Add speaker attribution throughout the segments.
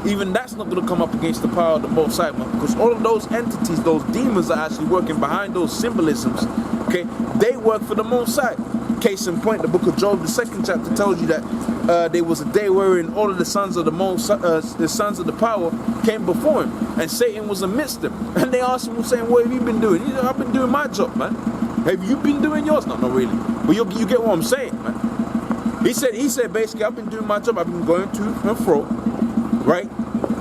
Speaker 1: even that's not going to come up against the power of the Most High, man, because all of those entities, those demons are actually working behind those symbolisms, okay? They work for the Most High. Case in point, the book of Job, the 2nd chapter tells you that there was a day wherein all of the sons of the sons of the power came before him, and Satan was amidst them. And they asked him, saying, "What have you been doing?" He said, "I've been doing my job, man." Have you been doing yours? No, not really. But you get what I'm saying, man. He said basically, I've been doing my job. I've been going to and fro, right?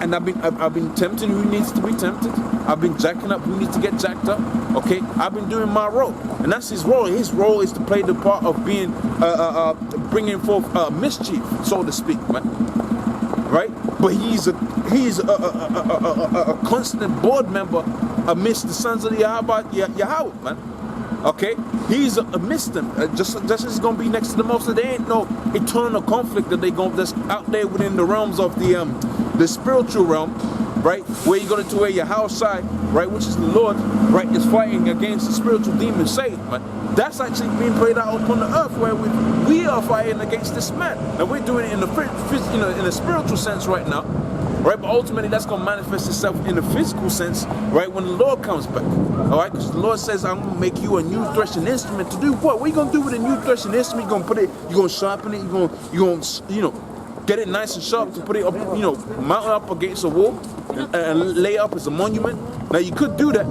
Speaker 1: And I've been tempting who needs to be tempted. I've been jacking up who needs to get jacked up. Okay, I've been doing my role, and that's his role. His role is to play the part of being bringing forth mischief, so to speak, man. Right? But he's a constant board member amidst the sons of the Yahweh, man. Okay, he's amidst them, just as he's gonna be next to the Most High. There ain't no eternal conflict that's out there within the realms of the spiritual realm, right? Where you go into where your house side, right, which is the Lord, right, is fighting against the spiritual demon Satan, man. That's actually being played out upon the earth, where we are fighting against this man, and we're doing it in a spiritual sense right now. Right, but ultimately that's going to manifest itself in a physical sense, right, when the Lord comes back. All right, because the Lord says, "I'm going to make you a new threshing instrument." To do what? What are you going to do with a new threshing instrument? You're going to put it, you're going to sharpen it, you're going to, get it nice and sharp to put it up, mount it up against a wall and lay it up as a monument. Now you could do that,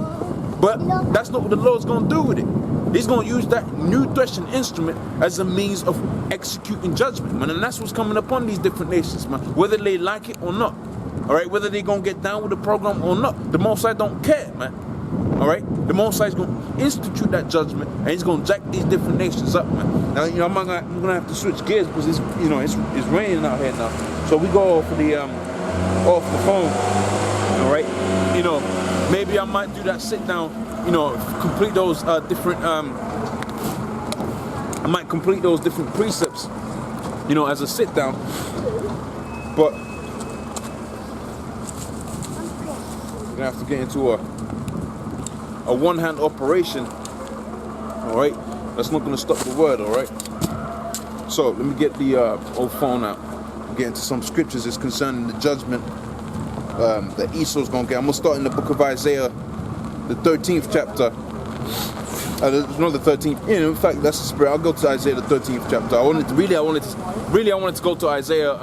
Speaker 1: but that's not what the Lord's going to do with it. He's going to use that new threshing instrument as a means of executing judgment, man, and that's what's coming upon these different nations, man, whether they like it or not. All right, whether they're going to get down with the program or not, the Most High don't care, man. All right, the Most High is going to institute that judgment, and he's going to jack these different nations up, man. Now, I'm going to have to switch gears because it's raining out here now. So we go off the phone. All right, maybe I might do that sit down, complete those different. I might complete those different precepts, as a sit down, but. We're gonna have to get into a one-hand operation. All right, that's not gonna stop the word. All right. So let me get the old phone out. Get into some scriptures that's concerning the judgment that Esau's gonna get. I'm gonna start in the book of Isaiah, the 13th chapter. Not the 13th. In fact, that's the spirit. I'll go to Isaiah, the 13th chapter. I wanted to go to Isaiah,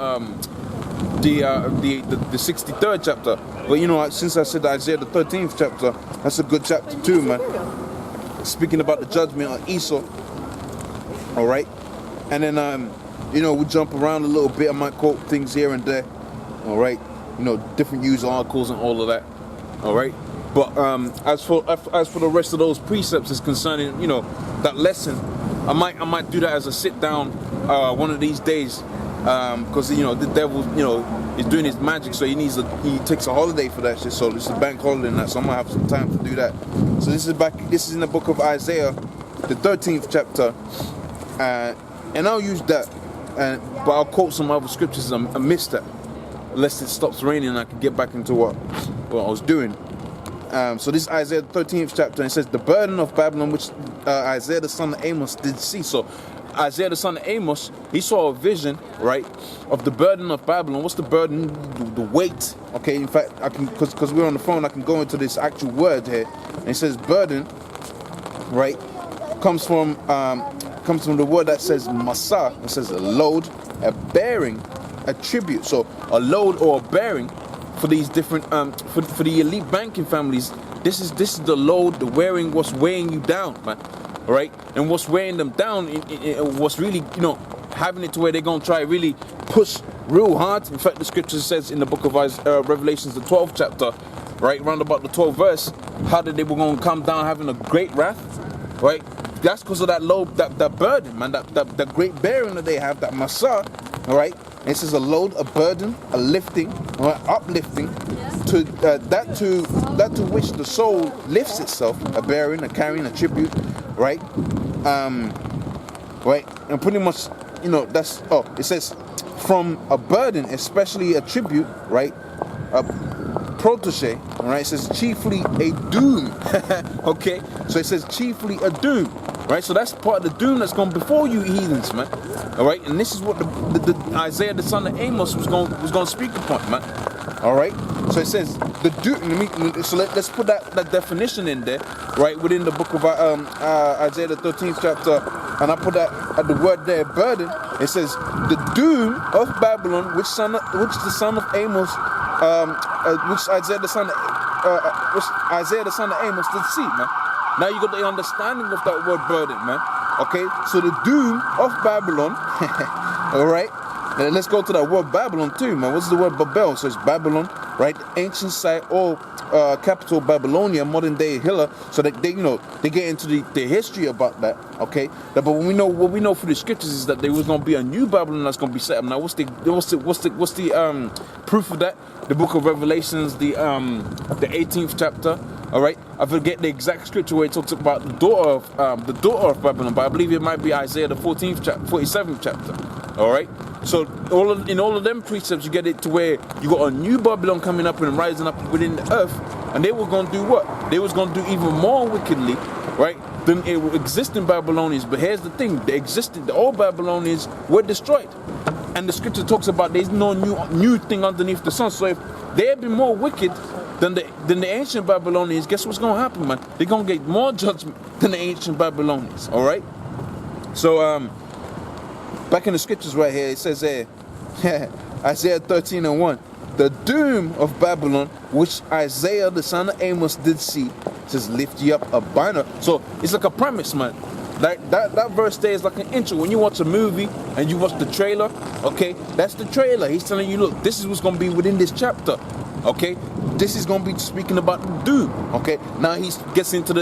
Speaker 1: the 63rd chapter. But since I said Isaiah the 13th chapter, that's a good chapter too, man. Speaking about the judgment on Esau. All right, and then we jump around a little bit. I might quote things here and there. All right, different news articles and all of that. All right, but as for the rest of those precepts is concerning that lesson, I might do that as a sit down one of these days. Because the devil is doing his magic, so he takes a holiday for that shit. So it's a bank holiday and that, so I'm gonna have some time to do that. So this is in the book of Isaiah, the 13th chapter, and I'll use that, but I'll quote some other scriptures amidst that, unless it stops raining and I can get back into what I was doing. So this is Isaiah the 13th chapter, and it says, "The burden of Babylon, which Isaiah the son of Amos did see." So Isaiah the son of Amos, he saw a vision, right, of the burden of Babylon. What's the burden? The weight. Okay, in fact, I can, because we're on the phone, I can go into this actual word here. And it says burden, right, comes from the word that says masa. It says a load, a bearing, a tribute. So a load or a bearing for these different for the elite banking families. This is the load, the wearing, what's weighing you down, man. Right, and what's weighing them down, what's really, having it to where they're gonna try really push real hard. In fact, the scripture says in the book of Revelations, the 12th chapter, right, round about the 12th verse, how that they were gonna come down having a great wrath, right? That's because of that load, that burden, man, that great bearing that they have, that masa, all right? And it says a load, a burden, a lifting, or uplifting, to that to which the soul lifts itself, a bearing, a carrying, a tribute, right? Right, and pretty much, that's, it says from a burden, especially a tribute, right? A protege, all right? It says chiefly a doom. Okay, so it says chiefly a doom, right? So that's part of the doom that's gone before you, heathens, man. All right, and this is what the Isaiah the son of Amos was going to speak upon, man. All right. So it says the doom. So let's put that definition in there, right, within the book of Isaiah the 13th chapter, and I put that at the word there, burden. It says the doom of Babylon, which the son of Amos, which Isaiah the son of Amos did see, man. Now you got the understanding of that word burden, man. Okay, so the doom of Babylon. All right. Let's go to that word Babylon too, man. What's the word Babel? So it's Babylon, right? Ancient site or capital Babylonia, modern day Hilla. So that they get into the history about that. Okay, but what we know through the scriptures is that there was gonna be a new Babylon that's gonna be set up. Now, what's the proof of that? The book of Revelations, the 18th chapter. All right, I forget the exact scripture where it talks about the daughter of Babylon, but I believe it might be Isaiah the 47th chapter. All right, so in all of them precepts, you get it to where you got a new Babylon coming up and rising up within the earth, and they were going to do what? They was going to do even more wickedly, right, than existing Babylonians. But here's the thing: the old Babylonians were destroyed, and the scripture talks about there's no new thing underneath the sun. So if they had been more wicked than the ancient Babylonians, guess what's going to happen, man? They're going to get more judgment than the ancient Babylonians, all right? So, back in the scriptures right here, it says there, Isaiah 13:1, the doom of Babylon, which Isaiah the son of Amos did see, says, lift ye up a banner. So, it's like a premise, man. Like that verse there is like an intro. When you watch a movie and you watch the trailer, okay, that's the trailer. He's telling you, look, this is what's going to be within this chapter. Okay, this is gonna be speaking about the doom. Okay, now he gets into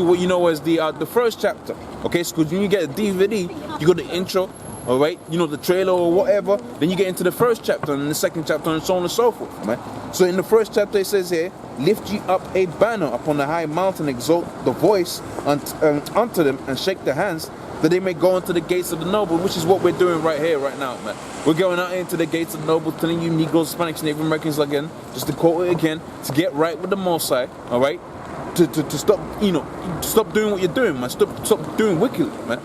Speaker 1: what you know as the first chapter. Okay, so when you get a DVD, you got the intro, all right, the trailer or whatever. Then you get into the first chapter and the second chapter and so on and so forth, man. So in the first chapter it says here, lift ye up a banner upon the high mountain, exalt the voice unto them, and shake the hands, that they may go into the gates of the noble, which is what we're doing right here, right now, man. We're going out into the gates of the noble, telling you Negroes, Hispanics, Native Americans again, just to quote it again, to get right with the Most High, all right? To stop, stop doing what you're doing, man. Stop doing wickedly, man.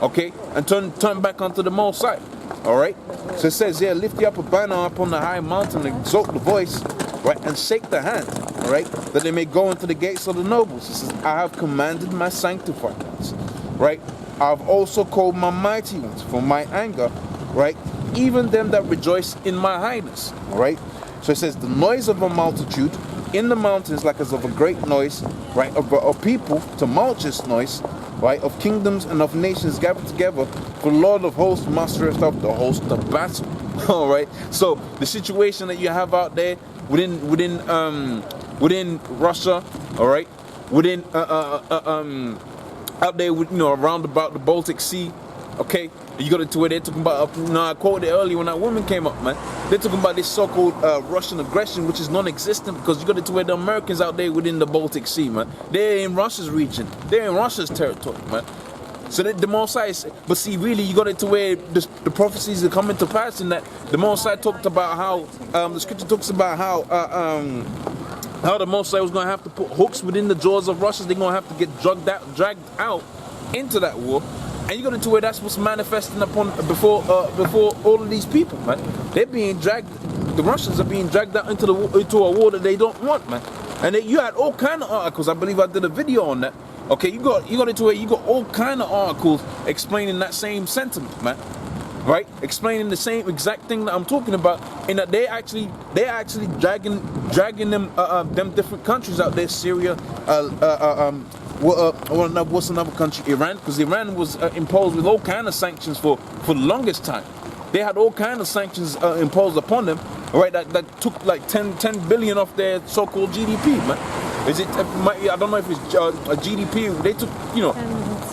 Speaker 1: Okay? And turn back onto the Most High, all right? So it says here, lift you up a banner upon the high mountain, exalt the voice, right, and shake the hand, all right, that they may go into the gates of the nobles. It says, I have commanded my sanctified ones, right? I've also called my mighty ones for my anger, right? Even them that rejoice in my highness, all right? So it says, the noise of a multitude in the mountains, like as of a great noise, right? Of people, tumultuous noise, right? Of kingdoms and of nations gathered together, for Lord of hosts mastereth of the host of battle, all right? So the situation that you have out there within Russia, all right? Within out there, around about the Baltic Sea, okay? You got it to where they're talking about, I quoted it earlier when that woman came up, man. They're talking about this so-called Russian aggression, which is non-existent, because you got it to where the Americans out there within the Baltic Sea, man. They're in Russia's region. They're in Russia's territory, man. So the Most High, but see, really, you got it to where the prophecies are coming to pass, in that the Most High talked about how, the scripture talks about how the Most High was going to have to put hooks within the jaws of Russia. They're going to have to get dragged out into that war. And you got into where that's what's manifesting upon before all of these people, man. They're being dragged. The Russians are being dragged out into a war that they don't want, man. And you had all kind of articles. I believe I did a video on that. Okay, you got into where you got all kind of articles explaining that same sentiment, man. Right, explaining the same exact thing that I'm talking about, in that they're actually dragging them different countries out there, Syria, what's another country? Iran, because Iran was imposed with all kind of sanctions for the longest time. They had all kind of sanctions imposed upon them, right? That took like 10 billion off their so-called GDP, man. Is it? I don't know if it's a GDP. They took,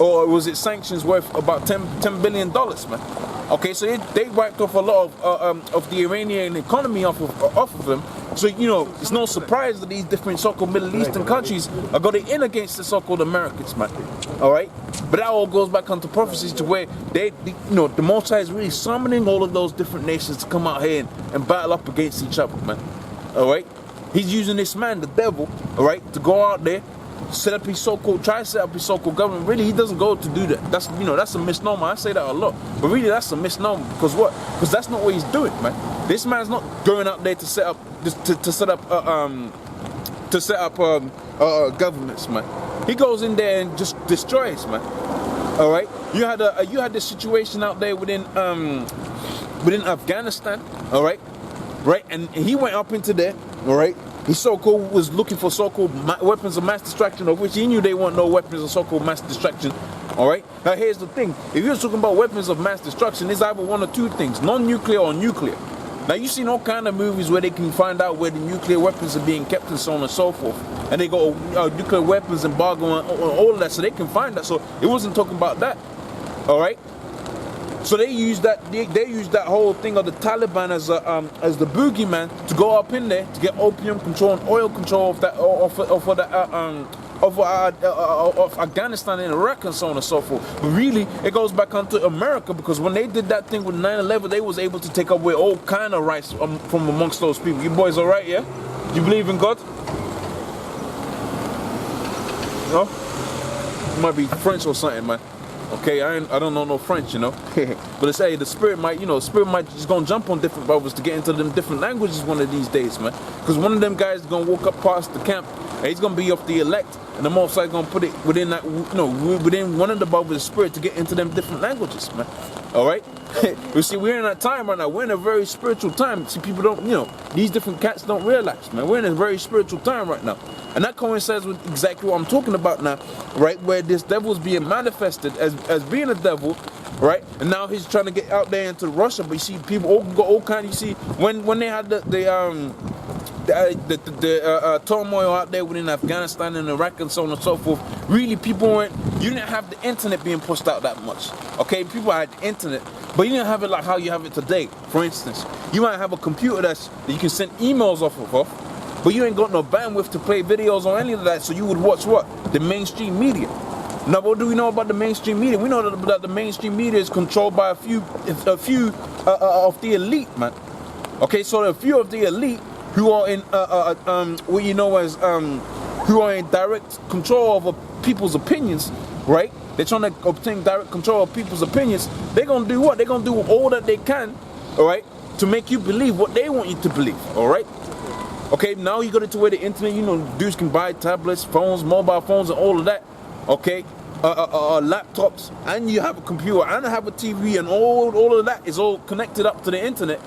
Speaker 1: or was it sanctions worth about $10 billion, man? Okay, so they wiped off a lot of the Iranian economy off of them. So, it's no surprise that these different so-called Middle Eastern countries are going in against the so-called Americans, man. All right? But that all goes back onto prophecies to where the Most High is really summoning all of those different nations to come out here and battle up against each other, man. All right? He's using this man, the devil, all right, to go out there try to set up his so-called government. Really, he doesn't go to do that. That's that's a misnomer. I say that a lot, but really that's a misnomer because what? Because that's not what he's doing, man. This man's not going out there to set up governments, man. He goes in there and just destroys, man. All right. You had this situation out there within Afghanistan. All right. Right, and he went up into there. All right. He so-called was looking for so-called weapons of mass destruction, of which he knew they weren't no weapons of so-called mass destruction. All right. Now here's the thing: if you're talking about weapons of mass destruction, it's either one or two things: non-nuclear or nuclear. Now you've seen all kind of movies where they can find out where the nuclear weapons are being kept and so on and so forth, and they got nuclear weapons embargo and all of that, so they can find that. So it wasn't talking about that. All right. So they used that whole thing of the Taliban as the boogeyman to go up in there to get opium control and oil control of that of Afghanistan and Iraq and so on and so forth. But really, it goes back onto America, because when they did that thing with 9/11, they was able to take away all kind of rights from amongst those people. You boys all right, yeah? You believe in God? No? It might be French or something, man. Okay, I don't know no French, you know. But it's the spirit might just gonna jump on different brothers to get into them different languages one of these days, man. Because one of them guys is gonna walk up past the camp and he's gonna be of the elect, and the Most High gonna put it within that, within one of the brothers' spirit to get into them different languages, man. All right. You see, we're in that time right now. We're in a very spiritual time. See, people don't, these different cats don't realize, man. We're in a very spiritual time right now. And that coincides with exactly what I'm talking about now, right? Where this devil is being manifested as being a devil, right? And now he's trying to get out there into Russia. But you see, people all kind of, you see, when they had the turmoil out there within Afghanistan and Iraq and so on and so forth, really you didn't have the internet being pushed out that much. Okay, people had the internet, but you didn't have it like how you have it today. For instance, you might have a computer that you can send emails off of, but you ain't got no bandwidth to play videos or any of that, so you would watch what? The mainstream media. Now, what do we know about the mainstream media? We know that the mainstream media is controlled by a few of the elite, man. Okay, so a few of the elite who are in what you know as who are in direct control of people's opinions, right? They're trying to obtain direct control of people's opinions. They're gonna do what? They're gonna do all that they can, all right, to make you believe what they want you to believe, all right? Okay, now you got it to where the internet, dudes can buy tablets, phones, mobile phones, and all of that. Okay, laptops, and you have a computer, and have a TV, and all of that is all connected up to the internet,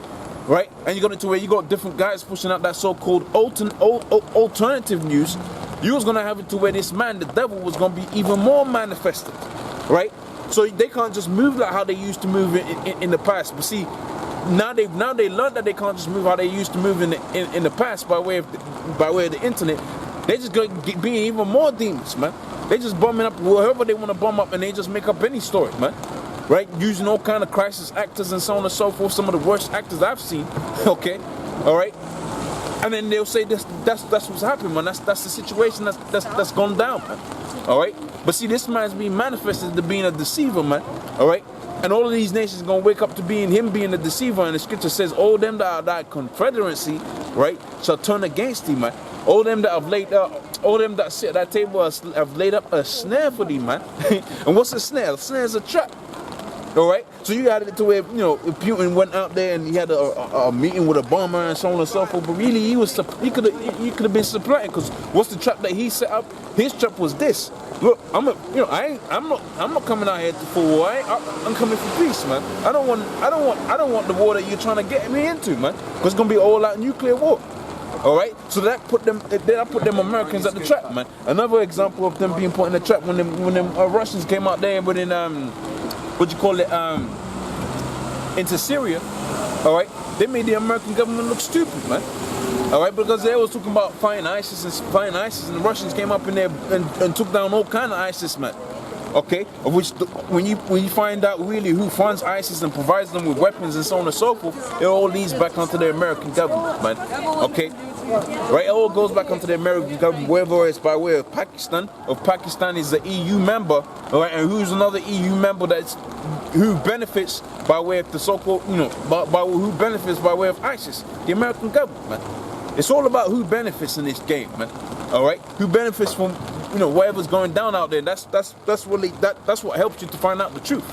Speaker 1: right? And you got it to where you got different guys pushing out that so-called alternative news. You was gonna have it to where this man, the devil, was gonna be even more manifested, right? So they can't just move like how they used to move in the past. But see, now they learned that they can't just move how they used to move in the past by way of the internet. They just going being even more demons, man. They just bumming up whoever they want to bum up, and they just make up any story, man. Right? Using all kind of crisis actors and so on and so forth. Some of the worst actors I've seen. Okay, all right. And then they'll say that's what's happening, man. That's the situation that's gone down, man. All right. But see, this man's being manifested to being a deceiver, man. All right. And all of these nations are gonna wake up to being a deceiver. And the scripture says, all them that are that confederacy, right, shall turn against thee, man. All them that have all them that sit at that table have laid up a snare for thee, man. And what's a snare? A snare is a trap. All right. So you had it to where if Putin went out there and he had a meeting with a bomber and so on and so forth. But really, he could have been supplanting, because what's the trap that he set up? His trap was this. Look, I'm not coming out here for war. I'm coming for peace, man. I don't want the war that you're trying to get me into, man. Because it's gonna be all out nuclear war. All right. So that put them Americans at the trap, man. Another example of them being put in the trap when them Russians came out there within into Syria. All right. They made the American government look stupid, man. All right, because they was talking about fighting ISIS, and the Russians came up in there and took down all kind of ISIS, man. Okay, of which when you find out really who funds ISIS and provides them with weapons and so on and so forth, it all leads back onto the American government, man. Okay, right? It all goes back onto the American government, whether it's by way of Pakistan. If Pakistan is an EU member, all right, and who's another EU member who benefits by way of the so-called, who benefits by way of ISIS? The American government, man. It's all about who benefits in this game, man. All right, who benefits from whatever's going down out there. That's what helps you to find out the truth.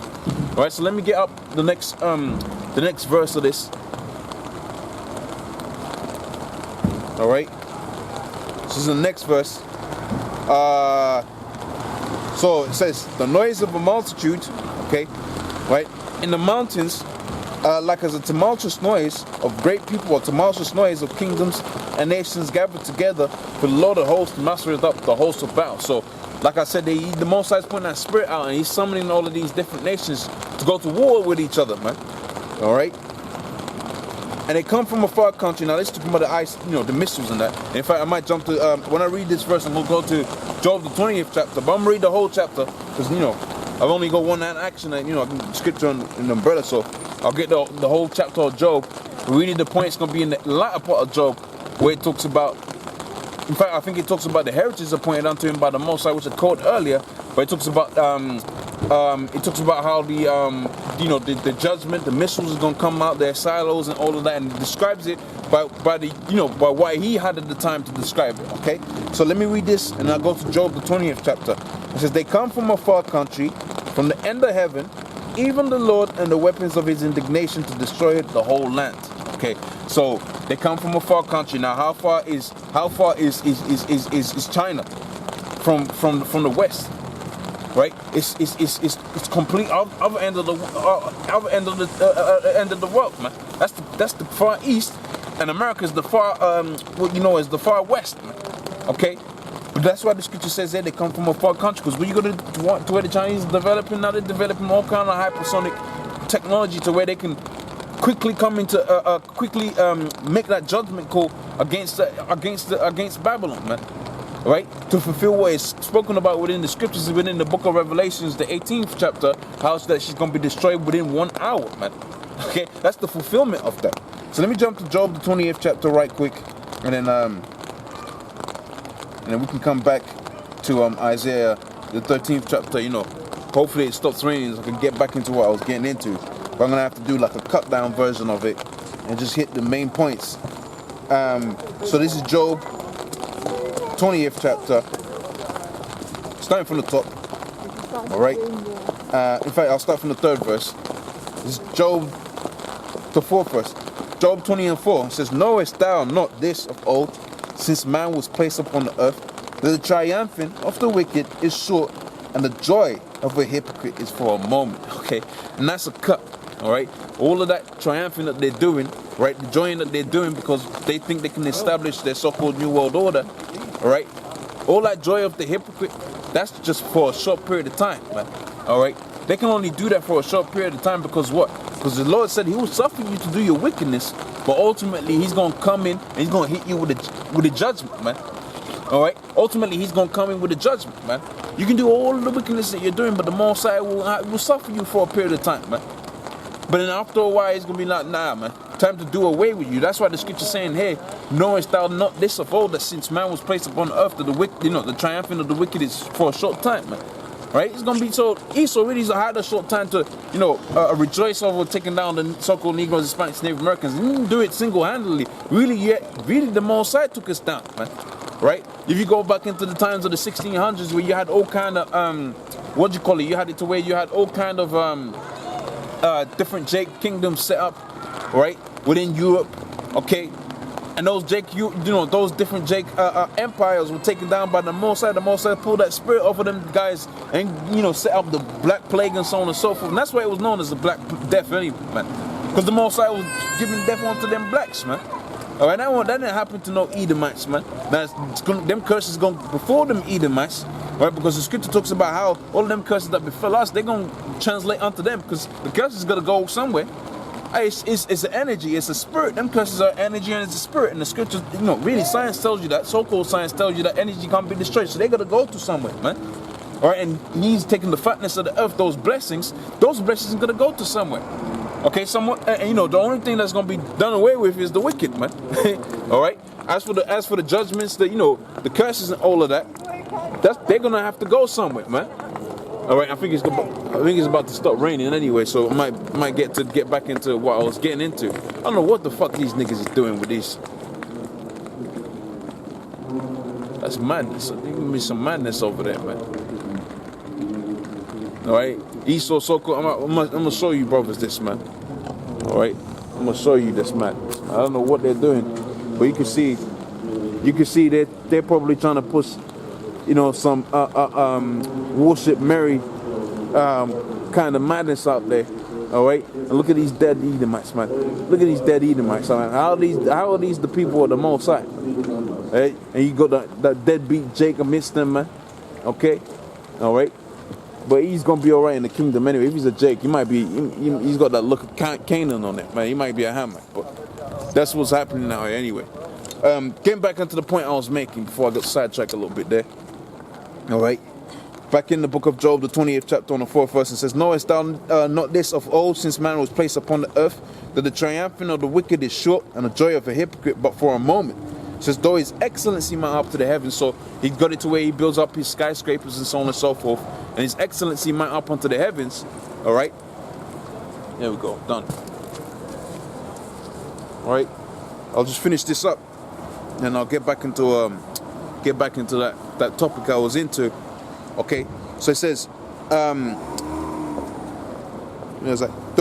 Speaker 1: All right, so let me get up the next verse of this. All right, this is the next verse. So it says, the noise of a multitude, okay, right, in the mountains, like as a tumultuous noise of great people, or tumultuous noise of kingdoms and nations gathered together, for the Lord of hosts mastereth up the host of battle. So, like I said, the Most High is putting that spirit out, and he's summoning all of these different nations to go to war with each other, man. All right. And they come from a far country. Now, let's talk about the ice, the missiles and that. In fact, I might jump to, when I read this verse, I'm going to go to Job, the 20th chapter. But I'm going to read the whole chapter, because, I've only got one action, and, I can scripture in the umbrella, so I'll get the whole chapter of Job. Really, the point is going to be in the latter part of Job, where it talks about, in fact, I think it talks about the heritage appointed unto him by the Most High, which I quoted earlier, but it talks about how the judgment, the missiles is gonna come out, their silos and all of that, and it describes it by what he had at the time to describe it. Okay, so let me read this, and I'll go to Job, the 20th chapter. It says, they come from a far country, from the end of heaven, even the Lord and the weapons of his indignation to destroy the whole land. Okay, so they come from a far country. Now, how far is China from the west? Right, it's complete other end of the end of the world, man. That's the far east, and America is the far is the far west, man. Okay, but that's why the scripture says that they come from a far country. Because when you go to where the Chinese are developing, now they're developing all kind of hypersonic technology to where they can quickly come into make that judgment call against Babylon, man. Right, to fulfill what is spoken about within the scriptures, within the book of Revelations, the 18th chapter, how that she's going to be destroyed within 1 hour, man. Okay, that's the fulfillment of that. So let me jump to Job, the 20th chapter, right quick, and then we can come back to Isaiah, the 13th chapter. Hopefully it stops raining so I can get back into what I was getting into. But I'm gonna have to do like a cut down version of it and just hit the main points. So this is Job 20th chapter, starting from the top. Alright, in fact I'll start from the 3rd verse. This is Job, the 4th verse. Job 20:4 says, knowest thou not this of old, since man was placed upon the earth, that the triumphing of the wicked is short, and the joy of a hypocrite is for a moment. Okay, and that's a cut. Alright, all of that triumphing that they're doing, right, the joy that they're doing because they think they can establish their so-called new world order. Alright, all that joy of the hypocrite, that's just for a short period of time, man. Alright, they can only do that for a short period of time because what? Because the Lord said he will suffer you to do your wickedness, but ultimately he's going to come in and he's going to hit you with a judgment, man. Alright, ultimately he's going to come in with a judgment, man. You can do all of the wickedness that you're doing, but the Most High will suffer you for a period of time, man. But then after a while, it's going to be like, nah, man, time to do away with you. That's why the scripture saying, hey, knowest thou not this of old, that since man was placed upon the earth, that the wicked, the triumphing of the wicked is for a short time, man. Right? It's going to be so, Esau really had a short time to, rejoice over taking down the so-called Negroes, Hispanics, Native Americans. He didn't do it single-handedly. Really, the Most High took us down, man. Right? If you go back into the times of the 1600s where you had all kind of, you had it to where you had all kind of, different Jake kingdoms set up, right, within Europe, okay, and those those different Jake empires were taken down by the Most High. The Most High pulled that spirit off of them guys and set up the Black Plague and so on and so forth. And that's why it was known as the Black Death, anyway, man, because the Most High was giving death onto them blacks, man. All right, that didn't happen to no Edomites, man. Them curses going before them Edomites. Right, because the scripture talks about how all of them curses that befell us, they're going to translate onto them because the curse is going to go somewhere. It's an energy, it's a spirit. Them curses are energy and it's a spirit. And the scripture, really science tells you that, so-called science tells you that energy can't be destroyed. So they're going to go to somewhere, man. All right, and he's taking the fatness of the earth, those blessings are going to go to somewhere. Okay, the only thing that's going to be done away with is the wicked, man. All right, as for the judgments, the curses and all of that, they're gonna have to go somewhere, man. All right, I think it's about to stop raining anyway, so I might get back into what I was getting into. I don't know what the fuck these niggas is doing with these. That's madness. There's gonna be some madness over there, man. All right, Esau so cool. I'm gonna show you brothers this, man. All right, I'm gonna show you this, man. I don't know what they're doing, but you can see they're probably trying to push, you know, some worship Mary kind of madness out there. All right, and look at these dead Edomites, man. Look at these dead Edomites. Man. How are these the people of the Most High? Right? And you got that deadbeat Jake amidst them, man. Okay, all right. But he's gonna be all right in the kingdom anyway. If he's a Jake, he's got that look of Canaan on it, man. He might be a Hamite, but that's what's happening now anyway. Getting back into the point I was making before I got sidetracked a little bit there. All right. Back in the book of Job, the 20th chapter on the 4th verse, it says, knowest thou not this of old, since man was placed upon the earth, that the triumphing of the wicked is short, and the joy of a hypocrite but for a moment. It says, though his excellency mount up to the heavens, so he got it to where he builds up his skyscrapers and so on and so forth, and his excellency mount up onto the heavens. All right, there we go, done. All right, I'll just finish this up, and I'll get back into that topic I was into. Okay, so it says, though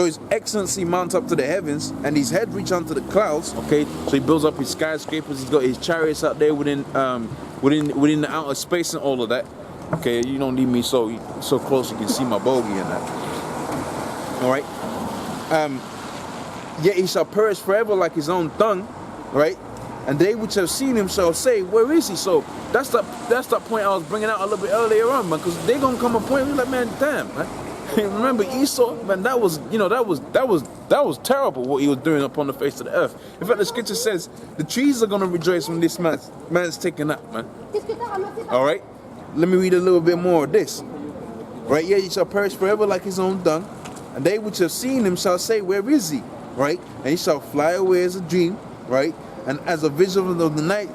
Speaker 1: his excellency mount up to the heavens, and his head reach unto the clouds. Okay, so he builds up his skyscrapers. He's got his chariots out there within the outer space and all of that. Okay, you don't need me so close you can see my bogey and that. All right. Yet he shall perish forever like his own dung. Right. And they which have seen him shall say, where is he? So that's that point I was bringing out a little bit earlier on, man, because they gonna come a point where like, man, damn, man. Remember Esau, man, that was terrible what he was doing upon the face of the earth. In fact, the scripture says the trees are gonna rejoice when this man's taken up, man. All right, let me read a little bit more of this. Right, yeah, he shall perish forever like his own dung, and they which have seen him shall say, where is he? Right, and he shall fly away as a dream, right? And as a vision of the night